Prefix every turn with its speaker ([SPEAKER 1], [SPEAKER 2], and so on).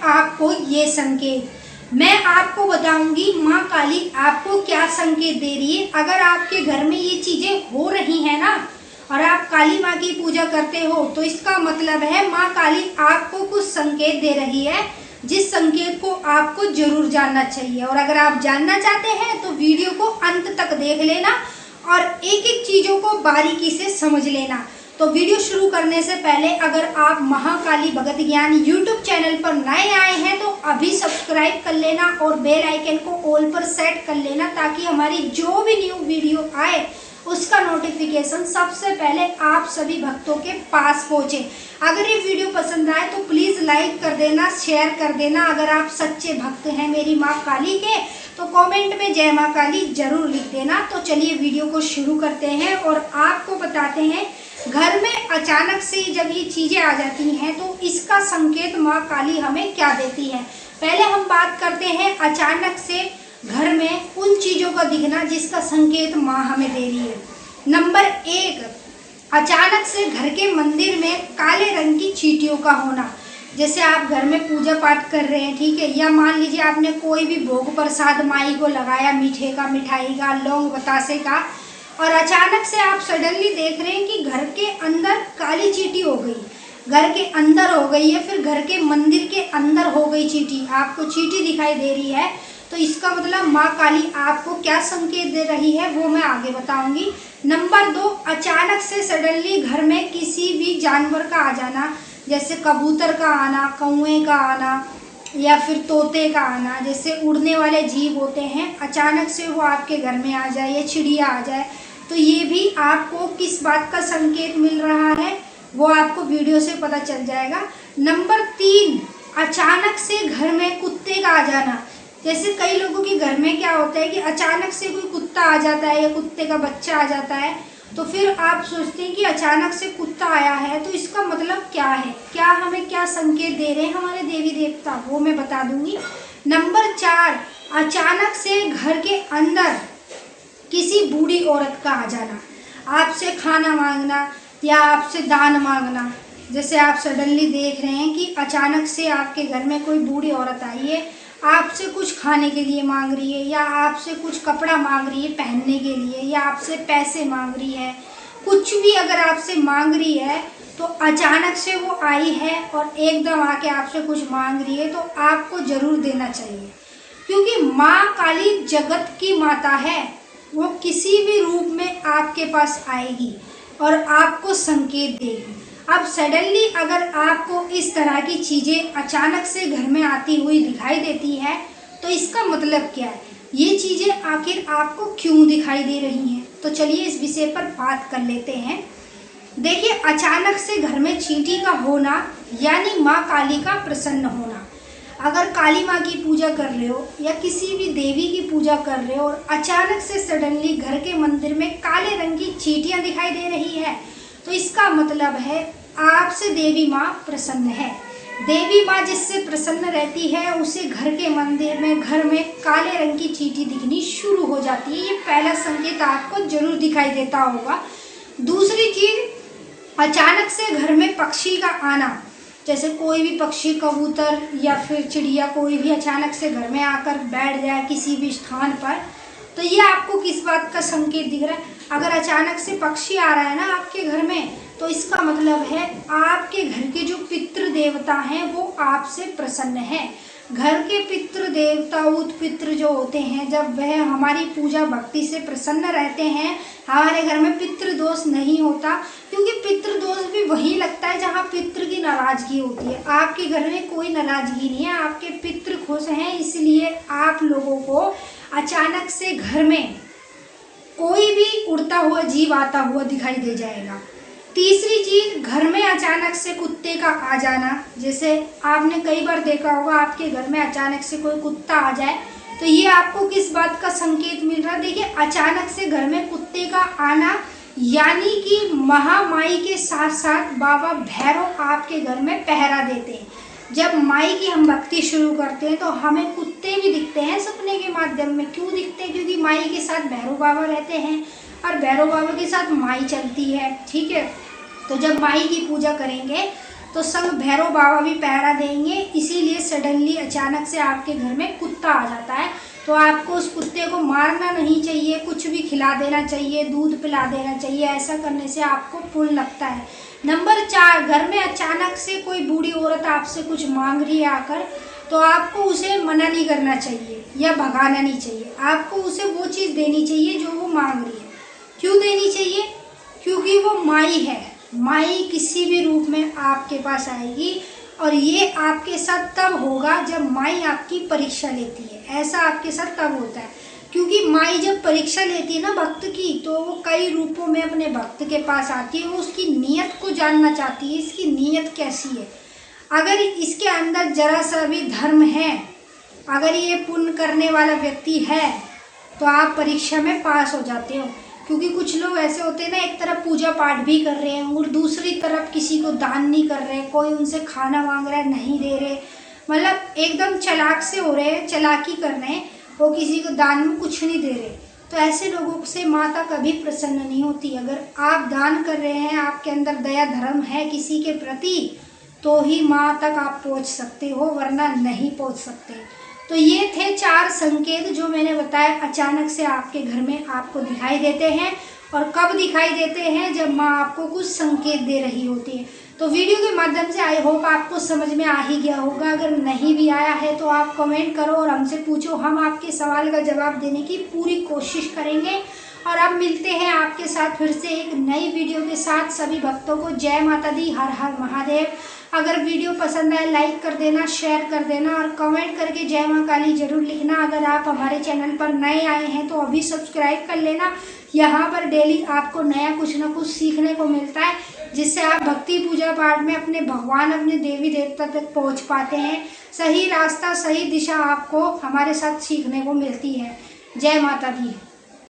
[SPEAKER 1] आपको ये संकेत। मैं आपको बताऊंगी माँ काली आपको क्या संकेत दे रही है। अगर आपके घर में ये चीजें हो रही हैं ना और आप काली माँ की पूजा करते हो तो इसका मतलब है माँ काली आपको कुछ संकेत दे रही है, जिस संकेत को आपको जरूर जानना चाहिए। और अगर आप जानना चाहते हैं तो वीडियो को अंत तक देख लेना और एक एक चीज़ों को बारीकी से समझ लेना। तो वीडियो शुरू करने से पहले अगर आप महाकाली भगत ज्ञान यूट्यूब चैनल पर नए आए हैं तो अभी सब्सक्राइब कर लेना और बेल आइकन को ऑल पर सेट कर लेना, ताकि हमारी जो भी न्यू वीडियो आए उसका नोटिफिकेशन सबसे पहले आप सभी भक्तों के पास पहुंचे। अगर ये वीडियो पसंद आए तो प्लीज़ लाइक कर देना, शेयर कर देना। अगर आप सच्चे भक्त हैं मेरी माँ काली के तो कमेंट में जय माँ काली जरूर लिख देना। तो चलिए वीडियो को शुरू करते हैं और आपको बताते हैं घर में अचानक से जब ये चीज़ें आ जाती हैं तो इसका संकेत माँ काली हमें क्या देती है। पहले हम बात करते हैं अचानक से घर में उन चीज़ों का दिखना जिसका संकेत माँ हमें दे रही है। नंबर 1, अचानक से घर के मंदिर में काले रंग की चींटियों का होना। जैसे आप घर में पूजा पाठ कर रहे हैं, ठीक है, या मान लीजिए आपने कोई भी भोग प्रसाद माई को लगाया, मीठे का, मिठाई का, लौंग बतासे का, और अचानक से आप सडनली देख रहे हैं कि घर के अंदर काली चींटी हो गई, घर के अंदर हो गई है, फिर घर के मंदिर के अंदर हो गई चींटी, आपको चींटी दिखाई दे रही है, तो इसका मतलब माँ काली आपको क्या संकेत दे रही है वो मैं आगे बताऊंगी। नंबर 2, अचानक से सडनली घर में किसी भी जानवर का आ जाना, जैसे कबूतर का आना, कौवे का आना या फिर तोते का आना। जैसे उड़ने वाले जीव होते हैं, अचानक से वो आपके घर में आ जाए या चिड़िया आ जाए, तो ये भी आपको किस बात का संकेत मिल रहा है वो आपको वीडियो से पता चल जाएगा। नंबर 3, अचानक से घर में कुत्ते का आ जाना। जैसे कई लोगों के घर में क्या होता है कि अचानक से कोई कुत्ता आ जाता है या कुत्ते का बच्चा आ जाता है, तो फिर आप सोचते हैं कि अचानक से कुत्ता आया है तो इसका मतलब क्या है, क्या हमें क्या संकेत दे रहे हैं हमारे देवी देवता, वो मैं बता दूंगी। नंबर 4, अचानक से घर के अंदर किसी बूढ़ी औरत का आ जाना, आपसे खाना मांगना या आपसे दान मांगना। जैसे आप सडनली देख रहे हैं कि अचानक से आपके घर में कोई बूढ़ी औरत आई है, आपसे कुछ खाने के लिए मांग रही है या आपसे कुछ कपड़ा मांग रही है पहनने के लिए या आपसे पैसे मांग रही है, कुछ भी अगर आपसे मांग रही है तो अचानक से वो आई है और एकदम आके आपसे कुछ मांग रही है तो आपको ज़रूर देना चाहिए, क्योंकि माँ काली जगत की माता है। वो किसी भी रूप में आपके पास आएगी और आपको संकेत देगी। अब सडनली अगर आपको इस तरह की चीज़ें अचानक से घर में आती हुई दिखाई देती है तो इसका मतलब क्या है, ये चीज़ें आखिर आपको क्यों दिखाई दे रही हैं। तो चलिए इस विषय पर बात कर लेते हैं। देखिए, अचानक से घर में चींटी का होना यानी माँ काली का प्रसन्न होना। अगर काली माँ की पूजा कर रहे हो या किसी भी देवी की पूजा कर रहे हो और अचानक से सडनली घर के मंदिर में काले रंग की चींटियाँ दिखाई दे रही है तो इसका मतलब है आपसे देवी माँ प्रसन्न है। देवी माँ जिससे प्रसन्न रहती है उसे घर के मंदिर में, घर में काले रंग की चींटी दिखनी शुरू हो जाती है। ये पहला संकेत आपको जरूर दिखाई देता होगा। दूसरी चीज़, अचानक से घर में पक्षी का आना, जैसे कोई भी पक्षी, कबूतर या फिर चिड़िया, कोई भी अचानक से घर में आकर बैठ जाए किसी भी स्थान पर, तो ये आपको किस बात का संकेत दिख रहा है। अगर अचानक से पक्षी आ रहा है ना आपके घर में तो इसका मतलब है आपके घर के जो पितृ देवता हैं वो आपसे प्रसन्न है। घर के पितृ देवता, उत्पितृ जो होते हैं, जब वह हमारी पूजा भक्ति से प्रसन्न रहते हैं, हमारे घर में पितृ दोष नहीं होता, क्योंकि पितृ दोष भी वहीं लगता है जहाँ पितृ की नाराजगी होती है। आपके घर में कोई नाराजगी नहीं है, आपके पितृ खुश हैं, इसलिए आप लोगों को अचानक से घर में कोई भी उड़ता हुआ जीव आता हुआ दिखाई दे जाएगा। तीसरी चीज़, घर में अचानक से कुत्ते का आ जाना। जैसे आपने कई बार देखा होगा आपके घर में अचानक से कोई कुत्ता आ जाए तो ये आपको किस बात का संकेत मिल रहा है। देखिए, अचानक से घर में कुत्ते का आना यानी कि महामाई के साथ साथ बाबा भैरव आपके घर में पहरा देते हैं। जब माई की हम भक्ति शुरू करते हैं तो हमें कुत्ते भी दिखते हैं सपने के माध्यम में। क्यों दिखते हैं? क्योंकि माई के साथ भैरव बाबा रहते हैं और भैरव बाबा के साथ माई चलती है, ठीक है। तो जब माई की पूजा करेंगे तो संग भैरव बाबा भी पहरा देंगे। इसीलिए सडनली अचानक से आपके घर में कुत्ता आ जाता है तो आपको उस कुत्ते को मारना नहीं चाहिए, कुछ भी खिला देना चाहिए, दूध पिला देना चाहिए। ऐसा करने से आपको पुण्य लगता है। नंबर 4, घर में अचानक से कोई बूढ़ी औरत आपसे कुछ मांग रही है आकर, तो आपको उसे मना नहीं करना चाहिए या भगाना नहीं चाहिए। आपको उसे वो चीज़ देनी चाहिए जो वो मांग रही है। क्यों देनी चाहिए? क्योंकि वो माई है। माई किसी भी रूप में आपके पास आएगी और ये आपके साथ तब होगा जब माई आपकी परीक्षा लेती है। ऐसा आपके साथ तब होता है क्योंकि माई जब परीक्षा लेती है ना भक्त की, तो वो कई रूपों में अपने भक्त के पास आती है। वो उसकी नीयत को जानना चाहती है, इसकी नीयत कैसी है। अगर इसके अंदर जरा सा भी धर्म है, अगर ये पुण्य करने वाला व्यक्ति है, तो आप परीक्षा में पास हो जाते हो। क्योंकि कुछ लोग ऐसे होते हैं ना, एक तरफ पूजा पाठ भी कर रहे हैं और दूसरी तरफ किसी को दान नहीं कर रहे, कोई उनसे खाना मांग रहा है नहीं दे रहे, मतलब एकदम चालाक से हो रहे हैं, चालाकी कर रहे हैं, वो किसी को दान में कुछ नहीं दे रहे। तो ऐसे लोगों से माता कभी प्रसन्न नहीं होती। अगर आप दान कर रहे हैं, आपके अंदर दया धर्म है किसी के प्रति, तो ही माँ तक आप पहुँच सकते हो, वरना नहीं पहुँच सकते। तो ये थे 4 संकेत जो मैंने बताया अचानक से आपके घर में आपको दिखाई देते हैं। और कब दिखाई देते हैं? जब माँ आपको कुछ संकेत दे रही होती है। तो वीडियो के माध्यम से आई होप आपको समझ में आ ही गया होगा। अगर नहीं भी आया है तो आप कमेंट करो और हमसे पूछो, हम आपके सवाल का जवाब देने की पूरी कोशिश करेंगे। और अब मिलते हैं आपके साथ फिर से एक नई वीडियो के साथ। सभी भक्तों को जय माता दी, हर हर महादेव। अगर वीडियो पसंद आए लाइक कर देना, शेयर कर देना और कमेंट करके जय माँ काली जरूर लिखना। अगर आप हमारे चैनल पर नए आए हैं तो अभी सब्सक्राइब कर लेना। यहाँ पर डेली आपको नया कुछ ना कुछ सीखने को मिलता है, जिससे आप भक्ति पूजा पाठ में अपने भगवान, अपने देवी देवता तक पहुँच पाते हैं। सही रास्ता, सही दिशा आपको हमारे साथ सीखने को मिलती है। जय माता दी।